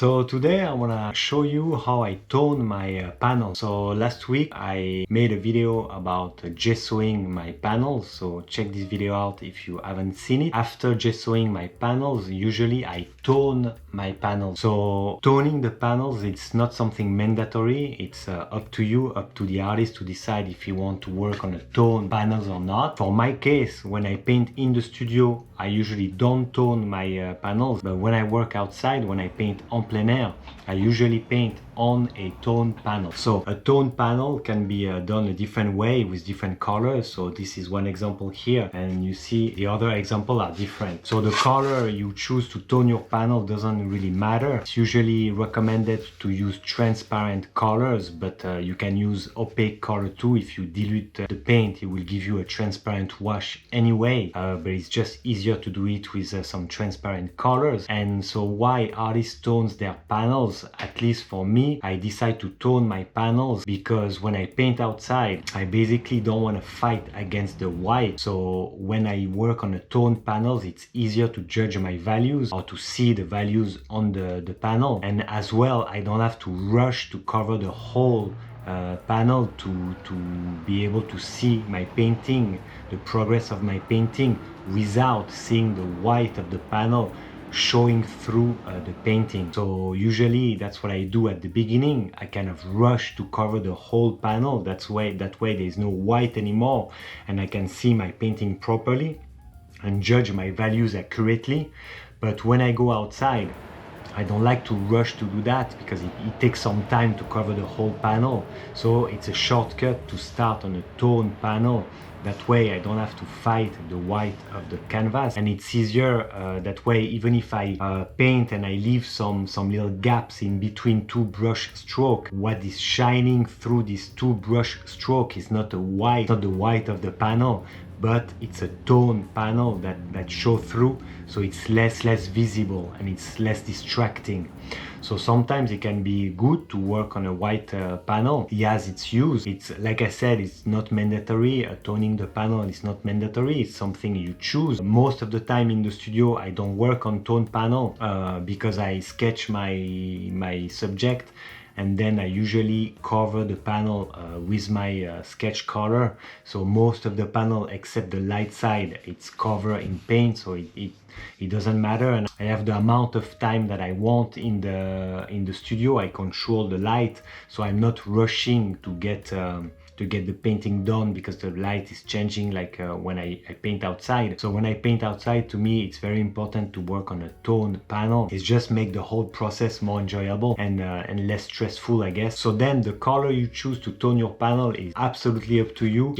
So today I want to show you how I tone my panel. So last week I made a video about gessoing my panels, so check this video out if you haven't seen it. After gessoing my panels, usually I tone my panels. So toning the panels, it's not something mandatory. It's up to you, up to the artist to decide if you want to work on a tone panels or not. For my case, when I paint in the studio, I usually don't tone my panels, but when I work outside, when I paint en plein air, I usually paint on a tone panel. So a tone panel can be done a different way with different colors. So this is one example here, and you see the other example are different. So the color you choose to tone your panel doesn't really matter. It's usually recommended to use transparent colors, but you can use opaque color too. If you dilute the paint, it will give you a transparent wash anyway, but it's just easier to do it with some transparent colors. And so why artists tones their panels, at least for me, I decide to tone my panels because when I paint outside, I basically don't want to fight against the white. So when I work on a toned panels, it's easier to judge my values or to see the values on the panel. And as well, I don't have to rush to cover the whole panel to be able to see my painting, the progress of my painting, without seeing the white of the panel showing through the painting. So usually that's what I do at the beginning. I kind of rush to cover the whole panel. That way there's no white anymore, and I can see my painting properly and judge my values accurately. But when I go outside, I don't like to rush to do that because it takes some time to cover the whole panel. So it's a shortcut to start on a tone panel. That way I don't have to fight the white of the canvas, and it's easier that way. Even if I paint and I leave some little gaps in between two brush stroke, what is shining through these two brush stroke is not the white of the panel, but it's a tone panel that show through, so it's less visible and it's less distracting. So sometimes it can be good to work on a white panel. It has its use. It's like I said, it's not mandatory. Toning the panel is not mandatory. It's something you choose. Most of the time in the studio, I don't work on tone panel because I sketch my subject, and then I usually cover the panel with my sketch color. So most of the panel, except the light side, it's covered in paint, so it doesn't matter. And I have the amount of time that I want in the studio. I control the light, so I'm not rushing to get the painting done because the light is changing like when I paint outside. So when I paint outside, to me it's very important to work on a toned panel. It's just make the whole process more enjoyable and less stressful, I guess. So then the color you choose to tone your panel is absolutely up to you.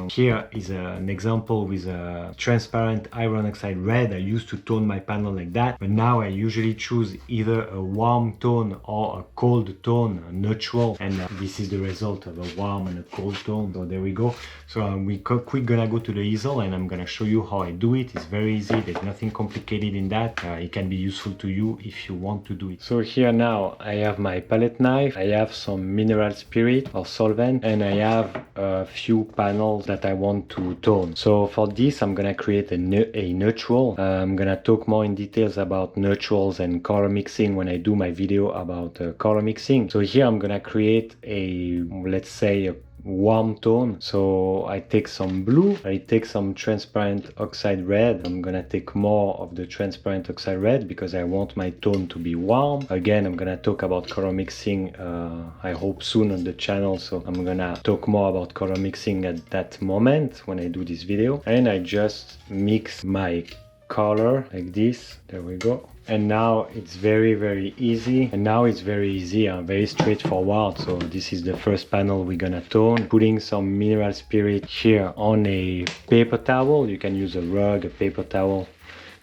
Here is an example with a transparent iron oxide red. I used to tone my panel like that, but now I usually choose either a warm tone or a cold tone, a neutral, and this is the result of a warm and a cold tone. So there we go. So we quick gonna go to the easel and I'm gonna show you how I do it. It's very easy. There's nothing complicated in that. It can be useful to you if you want to do it. So here now I have my palette knife. I have some mineral spirit or solvent, and I have a few panels that I want to tone. So for this I'm gonna create a neutral. I'm gonna talk more in details about neutrals and color mixing when I do my video about color mixing. So here I'm gonna create a, let's say, a warm tone. So I take some blue, I take some transparent oxide red. I'm gonna take more of the transparent oxide red because I want my tone to be warm. Again, I'm gonna talk about color mixing I hope soon on the channel, so I'm gonna talk more about color mixing at that moment when I do this video. And I just mix my color like this. There we go. And now it's very easy. And now it's very easy and very straightforward. So this is the first panel we're gonna tone. Putting some mineral spirit here on a paper towel. You can use a rug, a paper towel.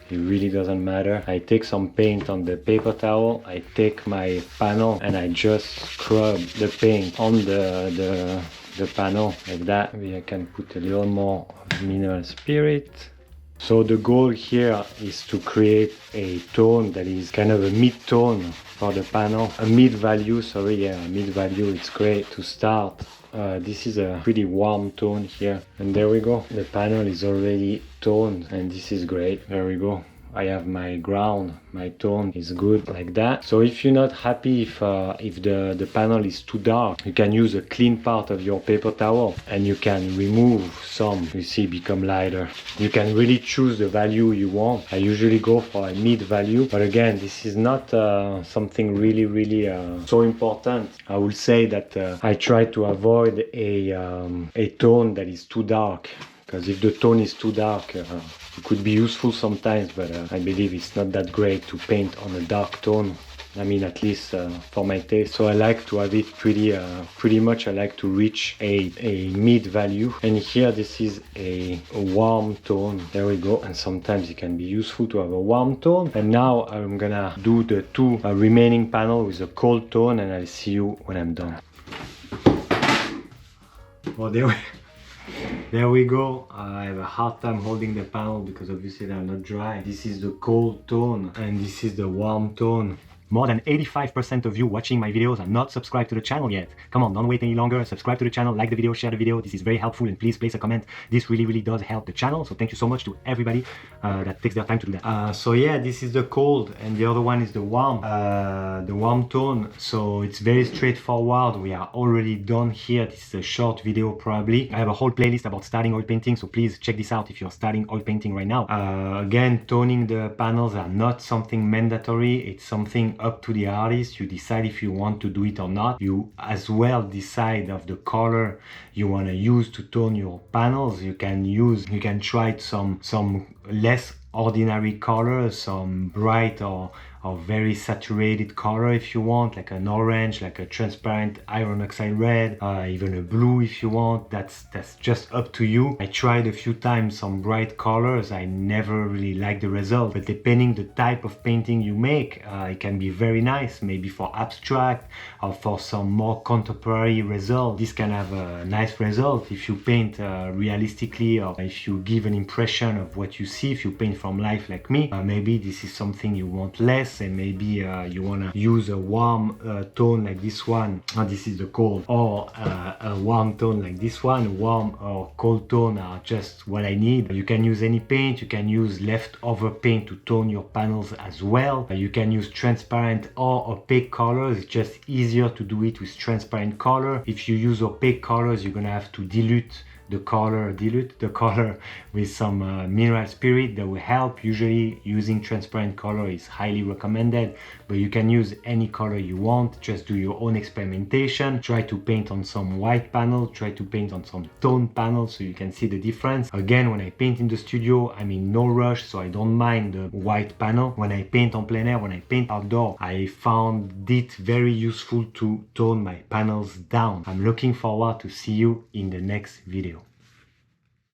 It really doesn't matter. I take some paint on the paper towel. I take my panel and I just scrub the paint on the panel like that. Maybe I can put a little more of mineral spirit. So the goal here is to create a tone that is kind of a mid-tone for the panel. A mid-value, a mid-value. It's great to start. This is a pretty warm tone here. And there we go. The panel is already toned and this is great. There we go. I have my ground, my tone is good like that. So if you're not happy if the panel is too dark, you can use a clean part of your paper towel and you can remove some, you see, become lighter. You can really choose the value you want. I usually go for a mid value, but again, this is not something really so important. I will say that I try to avoid a tone that is too dark, because if the tone is too dark, it could be useful sometimes, but I believe it's not that great to paint on a dark tone. I mean, at least for my taste. So I like to have it pretty much. I like to reach a mid value. And here, this is a warm tone. There we go. And sometimes it can be useful to have a warm tone. And now I'm gonna do the two remaining panel with a cold tone, and I'll see you when I'm done. Oh, there we go. I have a hard time holding the panel because obviously they're not dry. This is the cold tone and this is the warm tone. More than 85% of you watching my videos are not subscribed to the channel yet. Come on, don't wait any longer. Subscribe to the channel, like the video, share the video. This is very helpful, and please place a comment. This really does help the channel. So thank you so much to everybody that takes their time to do that. So yeah, this is the cold and the other one is the warm tone. So it's very straightforward. We are already done here. This is a short video probably. I have a whole playlist about starting oil painting, so please check this out if you're starting oil painting right now. Again, toning the panels are not something mandatory. It's something up to the artist. You decide if you want to do it or not. You as well decide of the color you want to use to tone your panels. You can try some less ordinary colors, some bright or very saturated color if you want, like an orange, like a transparent iron oxide red, even a blue if you want. That's just up to you. I tried a few times some bright colors. I never really liked the result, but depending the type of painting you make, it can be very nice. Maybe for abstract or for some more contemporary result, this can have a nice result. If you paint realistically, or if you give an impression of what you see, if you paint from life like me, maybe this is something you want less, and maybe you want to use a warm tone like this one. This is the cold, or a warm tone like this one. Warm or cold tone are just what I need. You can use any paint. You can use leftover paint to tone your panels as well. You can use transparent or opaque colors. It's just easier to do it with transparent color. If you use opaque colors, you're gonna have to dilute the color with some mineral spirit that will help. Usually using transparent color is highly recommended, but you can use any color you want. Just do your own experimentation. Try to paint on some white panel, try to paint on some tone panel so you can see the difference. Again, when I paint in the studio, I'm in no rush, so I don't mind the white panel. When I paint on plein air, when I paint outdoor, I found it very useful to tone my panels down. I'm looking forward to see you in the next video.